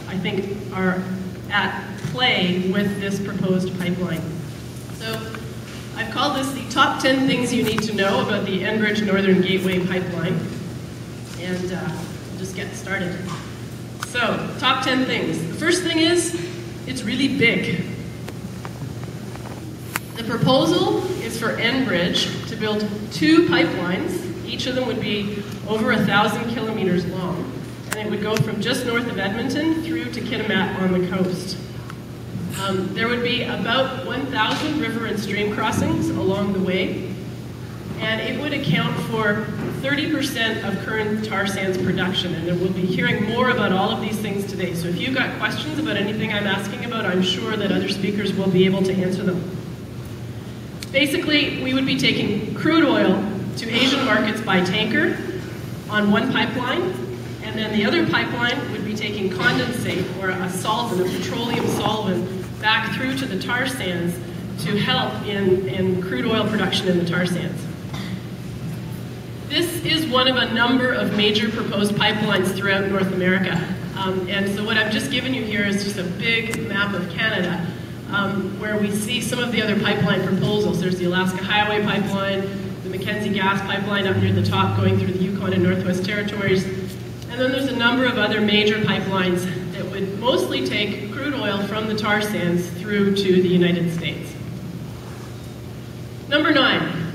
I think, are at play with this proposed pipeline. So I've called this the top 10 things you need to know about the Enbridge Northern Gateway pipeline. And we'll just get started. So, top 10 things. The first thing is, it's really big. The proposal is for Enbridge to build 2 pipelines. Each of them would be over 1,000 kilometers long. And it would go from just north of Edmonton through to Kitimat on the coast. There would be about 1,000 river and stream crossings along the way. And it would account for 30% of current tar sands production. And we'll be hearing more about all of these things today. So if you've got questions about anything I'm asking about, I'm sure that other speakers will be able to answer them. Basically, we would be taking crude oil to Asian markets by tanker on one pipeline, and then the other pipeline would be taking condensate, or a solvent, a petroleum solvent, back through to the tar sands to help in crude oil production in the tar sands. This is one of a number of major proposed pipelines throughout North America. And so what I've just given you here is just a big map of Canada, where we see some of the other pipeline proposals. There's the Alaska Highway Pipeline, the Mackenzie Gas Pipeline up near the top going through the Yukon and Northwest Territories. And then there's a number of other major pipelines that would mostly take crude oil from the tar sands through to the United States. Number 9.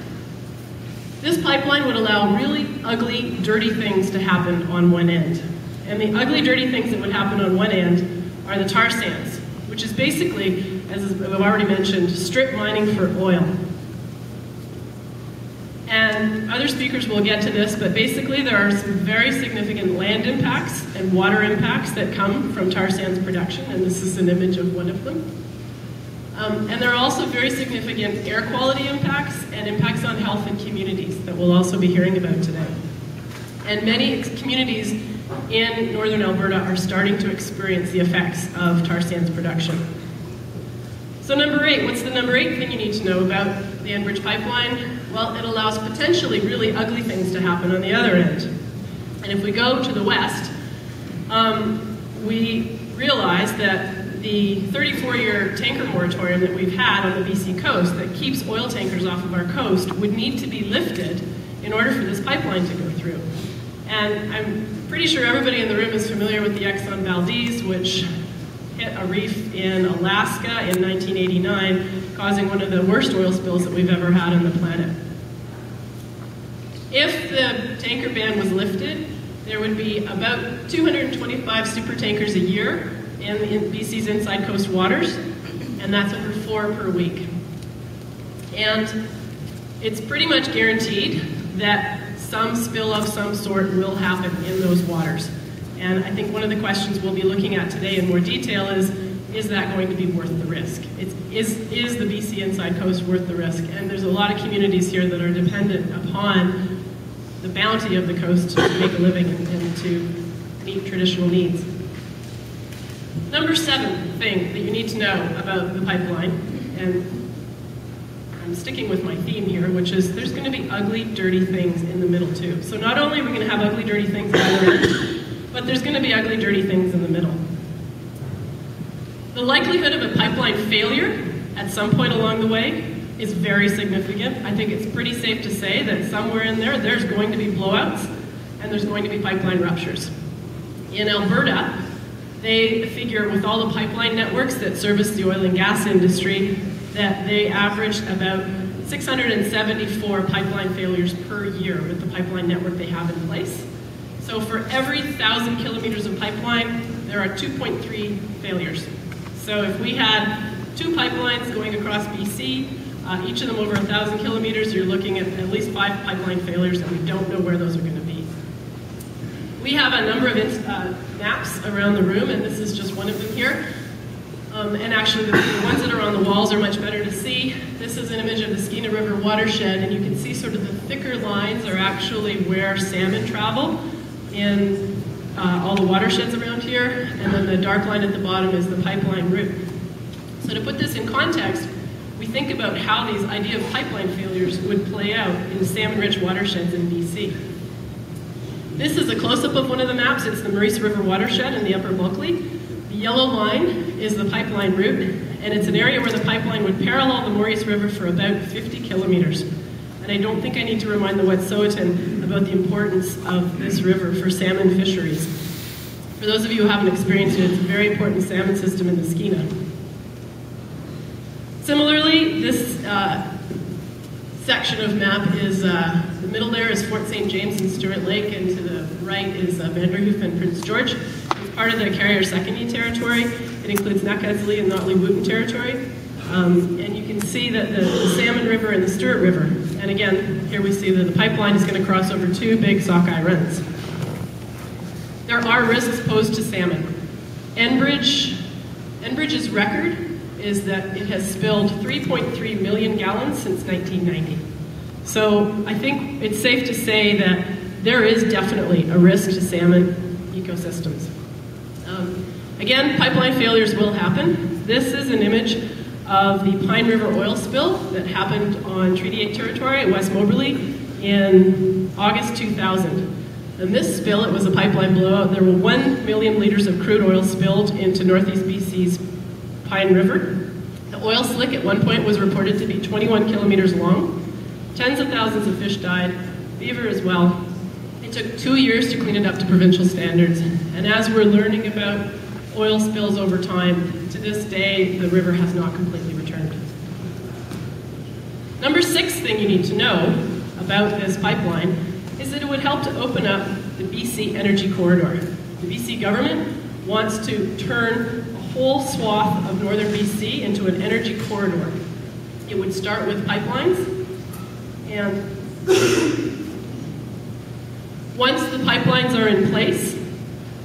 This pipeline would allow really ugly, dirty things to happen on one end. And the ugly, dirty things that would happen on one end are the tar sands, which is basically, as I've already mentioned, strip mining for oil. And other speakers will get to this, but basically there are some very significant land impacts and water impacts that come from tar sands production, and this is an image of one of them. And there are also very significant air quality impacts and impacts on health and communities that we'll also be hearing about today. And many communities in northern Alberta are starting to experience the effects of tar sands production. So number 8, what's the number 8 thing you need to know about the Enbridge pipeline? Well, it allows potentially really ugly things to happen on the other end. And if we go to the west, we realize that the 34-year tanker moratorium that we've had on the BC coast that keeps oil tankers off of our coast would need to be lifted in order for this pipeline to go through. And I'm pretty sure everybody in the room is familiar with the Exxon Valdez, which hit a reef in Alaska in 1989, causing one of the worst oil spills that we've ever had on the planet. If the tanker ban was lifted, there would be about 225 super tankers a year in BC's inside coast waters, and that's over 4 per week. And it's pretty much guaranteed that some spill of some sort will happen in those waters. And I think one of the questions we'll be looking at today in more detail is that going to be worth the risk? Is the BC inside coast worth the risk? And there's a lot of communities here that are dependent upon the bounty of the coast to make a living and to meet traditional needs. Number 7 thing that you need to know about the pipeline, and I'm sticking with my theme here, which is there's going to be ugly, dirty things in the middle too. So not only are we going to have ugly, dirty things at the other end, but there's going to be ugly, dirty things in the middle. The likelihood of a pipeline failure at some point along the way is very significant. I think it's pretty safe to say that somewhere in there, there's going to be blowouts and there's going to be pipeline ruptures. In Alberta, they figure with all the pipeline networks that service the oil and gas industry that they average about 674 pipeline failures per year with the pipeline network they have in place. So for every 1,000 kilometers of pipeline, there are 2.3 failures. So if we had 2 pipelines going across BC, each of them over 1,000 kilometers, you're looking at least 5 pipeline failures, and we don't know where those are going to be. We have a number of maps around the room, and this is just one of them here. And actually, the ones that are on the walls are much better to see. This is an image of the Skeena River watershed, and you can see sort of the thicker lines are actually where salmon travel in all the watersheds around here, and then the dark line at the bottom is the pipeline route. So to put this in context, we think about how these idea of pipeline failures would play out in salmon-rich watersheds in BC. This is a close-up of one of the maps. It's the Maurice River watershed in the Upper Bulkley. The yellow line is the pipeline route, and it's an area where the pipeline would parallel the Maurice River for about 50 kilometers. And I don't think I need to remind the Wet'suwet'en about the importance of this river for salmon fisheries. For those of you who haven't experienced it, it's a very important salmon system in the Skeena. Similarly, this section of map is, the middle there is Fort St. James and Stewart Lake, and to the right is Vanderhoof and Prince George. It's part of the Carrier-Secondary territory. It includes Nakatzli and Notley-Wooten territory. And you can see that the Salmon River and the Stewart River. And again, here we see that the pipeline is going to cross over two big sockeye runs. There are risks posed to salmon. Enbridge's record is that it has spilled 3.3 million gallons since 1990. So I think it's safe to say that there is definitely a risk to salmon ecosystems. Again, pipeline failures will happen. This is an image of the Pine River oil spill that happened on Treaty 8 territory at West Moberly in August 2000. And this spill, it was a pipeline blowout. There were 1 million liters of crude oil spilled into Northeast BC's Pine River. The oil slick at one point was reported to be 21 kilometers long. Tens of thousands of fish died, beaver as well. It took 2 years to clean it up to provincial standards. And as we're learning about oil spills over time, to this day, the river has not completely returned. Number 6 thing you need to know about this pipeline is that it would help to open up the BC energy corridor. The BC government wants to turn a whole swath of northern BC into an energy corridor. It would start with pipelines, and once the pipelines are in place,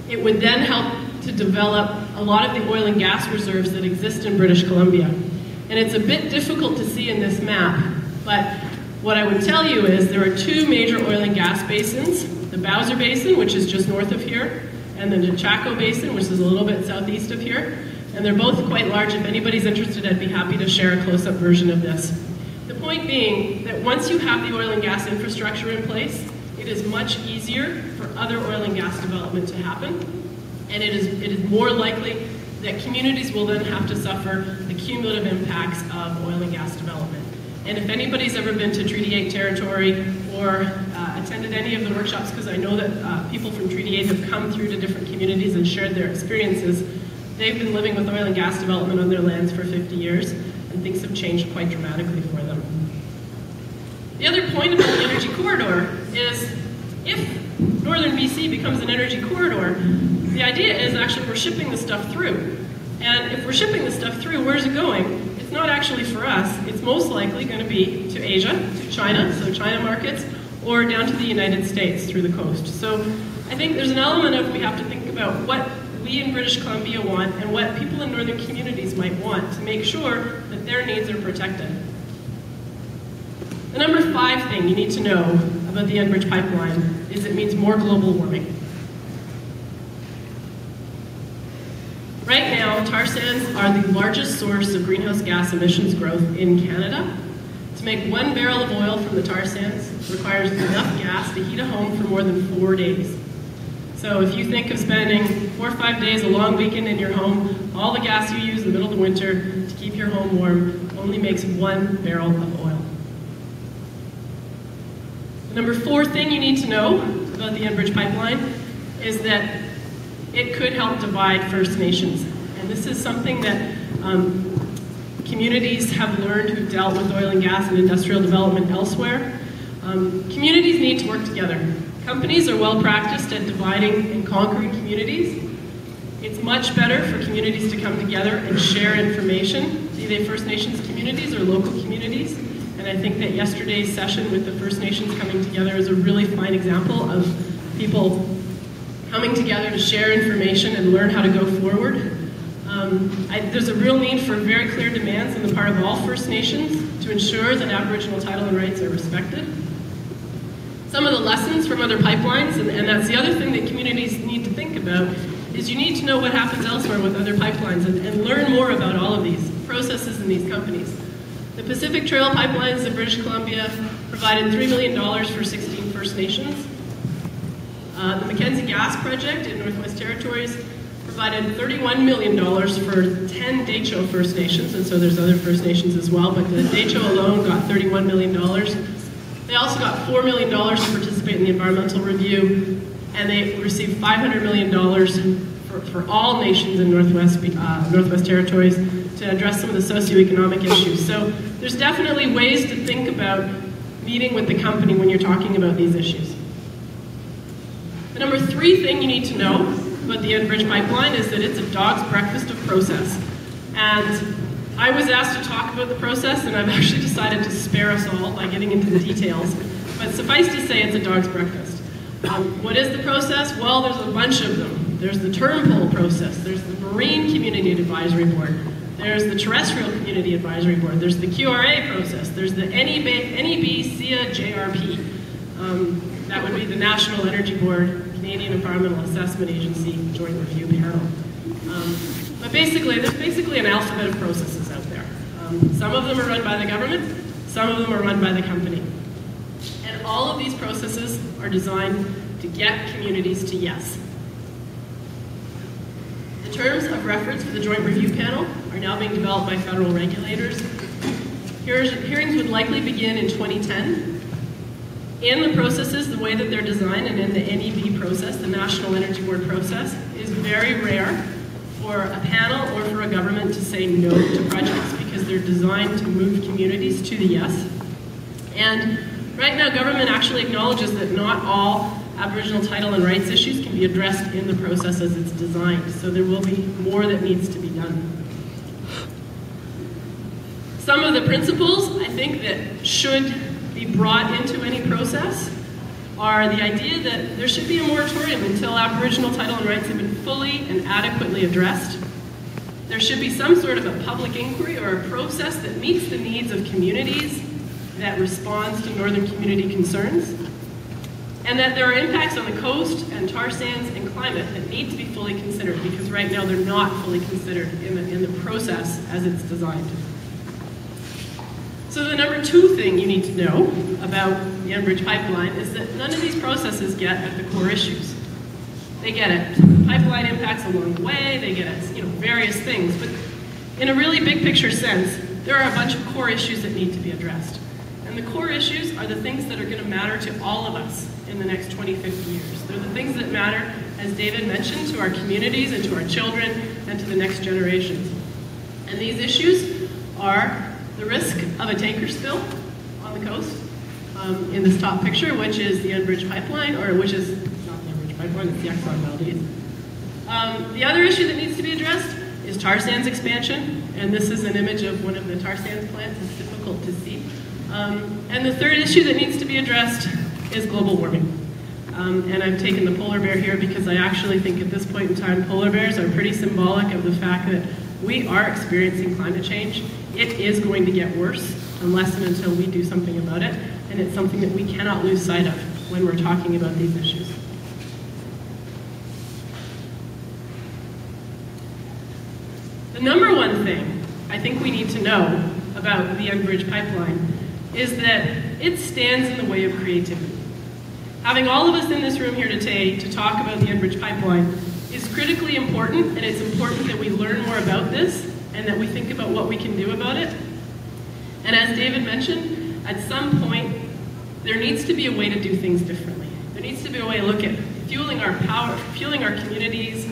it would then help to develop a lot of the oil and gas reserves that exist in British Columbia. And it's a bit difficult to see in this map, but what I would tell you is there are 2 major oil and gas basins, the Bowser Basin, which is just north of here, and the Chaco Basin, which is a little bit southeast of here. And they're both quite large. If anybody's interested, I'd be happy to share a close-up version of this. The point being that once you have the oil and gas infrastructure in place, it is much easier for other oil and gas development to happen. And it is more likely that communities will then have to suffer the cumulative impacts of oil and gas development. And if anybody's ever been to Treaty 8 territory or attended any of the workshops, because I know that people from Treaty 8 have come through to different communities and shared their experiences, they've been living with oil and gas development on their lands for 50 years, and things have changed quite dramatically for them. The other point about the energy corridor is if northern BC becomes an energy corridor, the idea is actually we're shipping the stuff through. And if we're shipping the stuff through, where's it going? It's not actually for us. It's most likely going to be to Asia, to China, so China markets, or down to the United States through the coast. So I think there's an element of we have to think about what we in British Columbia want and what people in northern communities might want to make sure that their needs are protected. The number 5 thing you need to know about the Enbridge pipeline is it means more global warming. Right now, tar sands are the largest source of greenhouse gas emissions growth in Canada. To make 1 barrel of oil from the tar sands requires enough gas to heat a home for more than 4 days. So if you think of spending 4 or 5 days, a long weekend in your home, all the gas you use in the middle of the winter to keep your home warm only makes 1 barrel of oil. The number 4 thing you need to know about the Enbridge pipeline is that it could help divide First Nations. And this is something that communities have learned who've dealt with oil and gas and industrial development elsewhere. Communities need to work together. Companies are well practiced at dividing and conquering communities. It's much better for communities to come together and share information, be they First Nations communities or local communities. And I think that yesterday's session with the First Nations coming together is a really fine example of people coming together to share information and learn how to go forward. There's a real need for very clear demands on the part of all First Nations to ensure that Aboriginal title and rights are respected. Some of the lessons from other pipelines, and that's the other thing that communities need to think about, is you need to know what happens elsewhere with other pipelines and learn more about all of these processes and these companies. The Pacific Trail Pipelines in British Columbia provided $3 million for 16 First Nations. The Mackenzie Gas Project in Northwest Territories provided $31 million for 10 Decho First Nations, and so there's other First Nations as well, but the Decho alone got $31 million. They also got $4 million to participate in the environmental review, and they received $500 million for all nations in Northwest Territories to address some of the socioeconomic issues. So there's definitely ways to think about meeting with the company when you're talking about these issues. The number 3 thing you need to know about the Enbridge pipeline is that it's a dog's breakfast of process. And I was asked to talk about the process, and I've actually decided to spare us all by getting into the details. But suffice to say, it's a dog's breakfast. What is the process? Well, there's a bunch of them. There's the term poll process. There's the Marine Community Advisory Board. There's the Terrestrial Community Advisory Board. There's the QRA process. There's the NEB, SIA, JRP. That would be the National Energy Board, Canadian Environmental Assessment Agency, Joint Review Panel. But basically, there's basically an alphabet of processes out there. Some of them are run by the government. Some of them are run by the company. And all of these processes are designed to get communities to yes. The terms of reference for the Joint Review Panel are now being developed by federal regulators. Hearings would likely begin in 2010. In the processes, the way that they're designed, and in the NEB process, the National Energy Board process, is very rare for a panel or for a government to say no to projects because they're designed to move communities to the yes. And right now, government actually acknowledges that not all Aboriginal title and rights issues can be addressed in the process as it's designed, so there will be more that needs to be done. Some of the principles, I think, that should be brought into any process are the idea that there should be a moratorium until Aboriginal title and rights have been fully and adequately addressed. There should be some sort of a public inquiry or a process that meets the needs of communities that responds to northern community concerns, and that there are impacts on the coast and tar sands and climate that need to be fully considered, because right now they're not fully considered in the process as it's designed. So the number 2 thing you need to know about the Enbridge pipeline is that none of these processes get at the core issues. They get at pipeline impacts along the way, they get at various things, but in a really big picture sense, there are a bunch of core issues that need to be addressed. And the core issues are the things that are going to matter to all of us in the next 20, 50 years. They're the things that matter, as David mentioned, to our communities and to our children and to the next generations. And these issues are the risk of a tanker spill on the coast, in this top picture, which is the Enbridge pipeline, or which is not the Enbridge pipeline, it's the Exxon Valdez. The other issue that needs to be addressed is tar sands expansion, and this is an image of one of the tar sands plants. It's difficult to see. And the third issue that needs to be addressed is global warming. And I've taken the polar bear here because I actually think at this point in time, polar bears are pretty symbolic of the fact that we are experiencing climate change. It is going to get worse unless and until we do something about it, and it's something that we cannot lose sight of when we're talking about these issues. The number 1 thing I think we need to know about the Enbridge pipeline is that it stands in the way of creativity. Having all of us in this room here today to talk about the Enbridge pipeline is critically important, and it's important that we learn more about this and that we think about what we can do about it. And as David mentioned, at some point, there needs to be a way to do things differently. There needs to be a way to look at fueling our power, fueling our communities,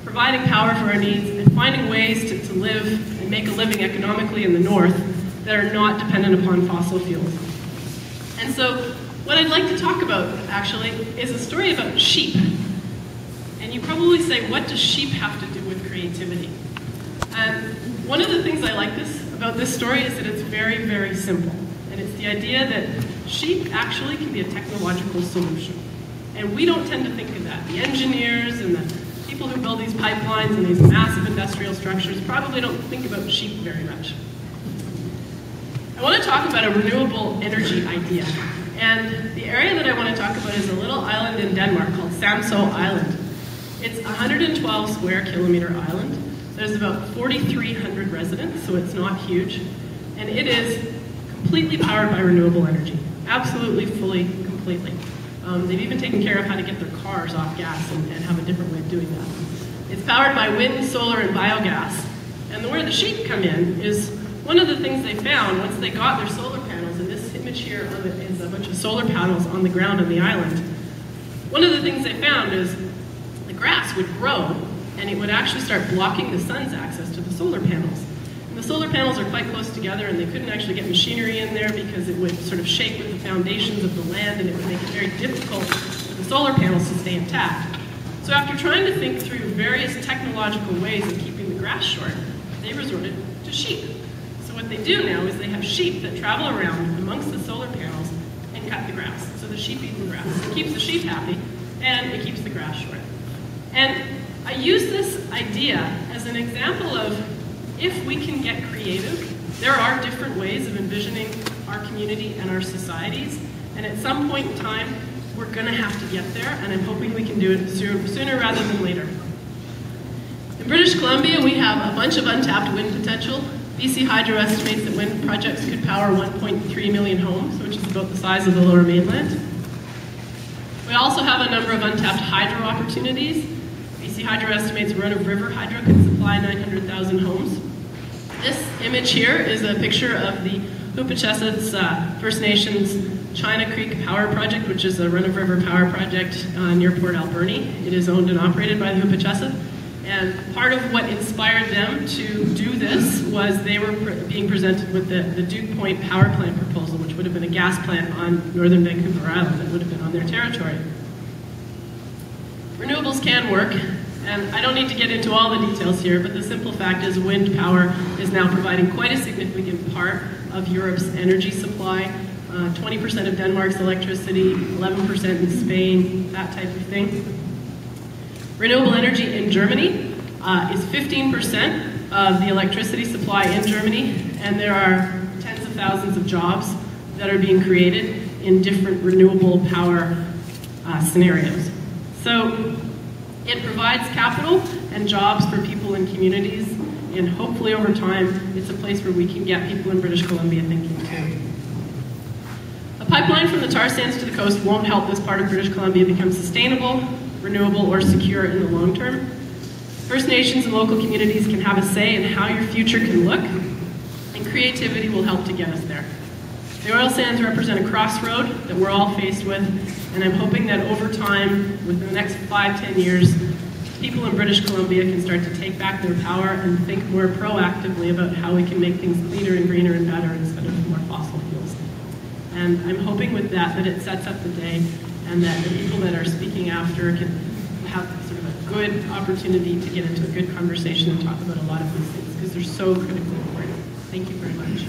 providing power for our needs, and finding ways to live and make a living economically in the north that are not dependent upon fossil fuels. And so what I'd like to talk about, actually, is a story about sheep. And you probably say, what does sheep have to do with creativity? And one of the things I like about this story is that it's very, very simple. And it's the idea that sheep actually can be a technological solution. And we don't tend to think of that. The engineers and the people who build these pipelines and these massive industrial structures probably don't think about sheep very much. I want to talk about a renewable energy idea. And the area that I want to talk about is a little island in Denmark called Samsø Island. It's a 112 square kilometer island. There's about 4,300 residents, so it's not huge. And it is completely powered by renewable energy. Absolutely, fully, completely. They've even taken care of how to get their cars off gas and have a different way of doing that. It's powered by wind, solar, and biogas. And where the sheep come in is one of the things they found once they got their solar panels, and this image here of it is a bunch of solar panels on the ground on the island. One of the things they found is the grass would grow and it would actually start blocking the sun's access to the solar panels. And the solar panels are quite close together and they couldn't actually get machinery in there because it would sort of shake with the foundations of the land and it would make it very difficult for the solar panels to stay intact. So after trying to think through various technological ways of keeping the grass short, they resorted to sheep. So what they do now is they have sheep that travel around amongst the solar panels and cut the grass. So the sheep eat the grass. It keeps the sheep happy and it keeps the grass short. And I use this idea as an example of if we can get creative, there are different ways of envisioning our community and our societies, and at some point in time, we're going to have to get there, and I'm hoping we can do it sooner rather than later. In British Columbia, we have a bunch of untapped wind potential. BC Hydro estimates that wind projects could power 1.3 million homes, which is about the size of the Lower Mainland. We also have a number of untapped hydro opportunities. BC Hydro estimates run-of-river hydro can supply 900,000 homes. This image here is a picture of the Hoopachesa's First Nations China Creek Power Project, which is a run-of-river power project near Port Alberni. It is owned and operated by the Hoopachesa. And part of what inspired them to do this was they were being presented with the Duke Point Power Plant proposal, which would have been a gas plant on northern Vancouver Island that would have been on their territory. Renewables can work, and I don't need to get into all the details here, but the simple fact is wind power is now providing quite a significant part of Europe's energy supply. 20% of Denmark's electricity, 11% in Spain, that type of thing. Renewable energy in Germany is 15% of the electricity supply in Germany, and there are tens of thousands of jobs that are being created in different renewable power scenarios. So it provides capital and jobs for people in communities, and hopefully over time, it's a place where we can get people in British Columbia thinking too. A pipeline from the tar sands to the coast won't help this part of British Columbia become sustainable, renewable, or secure in the long term. First Nations and local communities can have a say in how your future can look, and creativity will help to get us there. The oil sands represent a crossroad that we're all faced with, and I'm hoping that over time, within the next 5–10 years, people in British Columbia can start to take back their power and think more proactively about how we can make things cleaner and greener and better instead of more fossil fuels. And I'm hoping with that it sets up the day and that the people that are speaking after can have sort of a good opportunity to get into a good conversation and talk about a lot of these things because they're so critically important. Thank you very much.